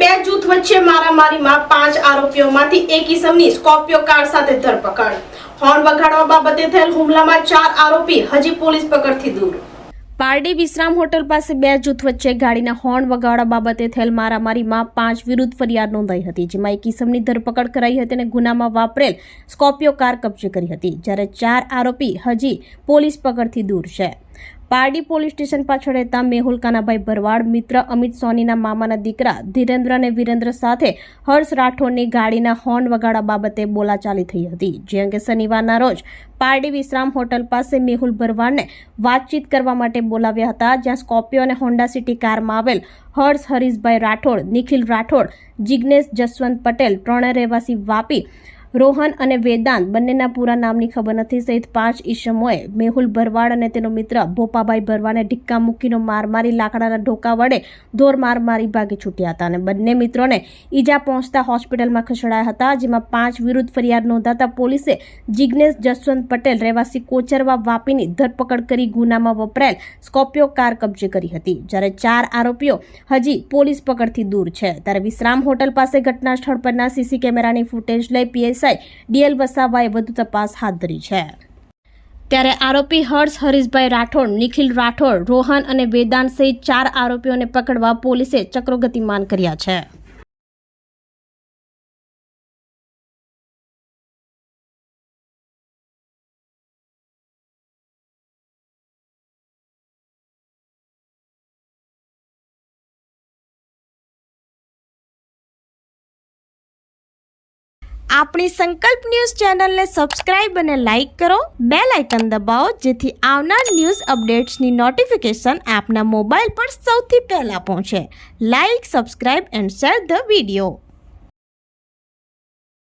બે જૂથ વચ્ચે મારામારીમાં 5 આરોપીઓમાંથી એક ઈસમની સ્કોર્પિયો કાર સાથે ધરપકડ। હોર્ન વગાડવા બાબતે થયેલ હુમલામાં 4 આરોપી હજી પોલીસ પકડથી દૂર। પારડી વિશ્રામ હોટલ પાસે બે જૂથ વચ્ચે ગાડીના હોર્ન વગાડવા બાબતે થયેલ મારામારીમાં 5 વિરુદ્ધ ફરિયાદ નોંધાઈ હતી, જેમાં એક ઈસમની ધરપકડ કરાઈ હતી અને ગુનામાં વાપરેલ સ્કોર્પિયો કાર કબજે કરી હતી, જ્યારે 4 આરોપી હજી પોલીસ પકડથી દૂર છે। પારડી પોલીસ સ્ટેશન પાછળ રહેતા મેહુલ કાનાભાઈ ભરવાડ મિત્ર અમિત સોનીના મામાના દીકરા ધીરેન્દ્ર અને વીરેન્દ્ર સાથે હર્ષ રાઠોડની ગાડીના હોર્ન વગાડવા બાબતે બોલાચાલી થઈ હતી, જે અંગે શનિવારના રોજ પારડી વિશ્રામ હોટલ પાસે મેહુલ ભરવાડને વાતચીત કરવા માટે બોલાવ્યા હતા, જ્યાં સ્કોર્પિયો અને હોન્ડા સિટી કારમાં આવેલ હર્ષ હરીશભાઈ રાઠોડ, નિખિલ રાઠોડ, જિગ્નેશ જસવંત પટેલ, ત્રણે રહેવાસી વાપી, રોહન અને વેદાંત બંનેના પૂરા નામની ખબર નથી સહિત 5 ઈસમોએ મેહુલ ભરવાડ અને તેનો મિત્ર ભોપાભાઈ ભરવાડને ઢીક્કા મૂકીનો માર મારી લાકડાના ઢોકા વડે ધોર માર મારી ભાગી છૂટ્યા હતા અને બંને મિત્રોને ઈજા પહોંચતા હોસ્પિટલમાં ખસેડાયા હતા, જેમાં 5 વિરુદ્ધ ફરિયાદ નોંધાતા પોલીસે જિગ્નેશ જસવંત પટેલ રહેવાસી કોચરવા વાપીની ધરપકડ કરી ગુનામાં વપરાયેલ સ્કોર્પિયો કાર કબજે કરી હતી, જ્યારે 4 આરોપીઓ હજી પોલીસ પકડથી દૂર છે। ત્યારે વિશ્રામ હોટલ પાસે ઘટના સ્થળ પરના સીસી કેમેરાની ફૂટેજ લઈ પીએસઆઈ ડીએલ વસાવાએ વધુ તપાસ હાથ ધરી છે। ત્યારે આરોપી હર્ષ હરીશભાઈ રાઠોડ, નિખિલ રાઠોડ, રોહન અને વેદાંત સહિત 4 આરોપીઓને પકડવા પોલીસે ચક્રો ગતિમાન કર્યા છે। આપણી સંકલ્પ ન્યૂઝ ચેનલને સબસ્ક્રાઇબ અને લાઇક કરો, બેલ આઇકન દબાવો, જેથી આવનાર ન્યૂઝ અપડેટ્સની નોટિફિકેશન આપના મોબાઈલ પર સૌથી પહેલા પહોંચે। Like, subscribe and share the video.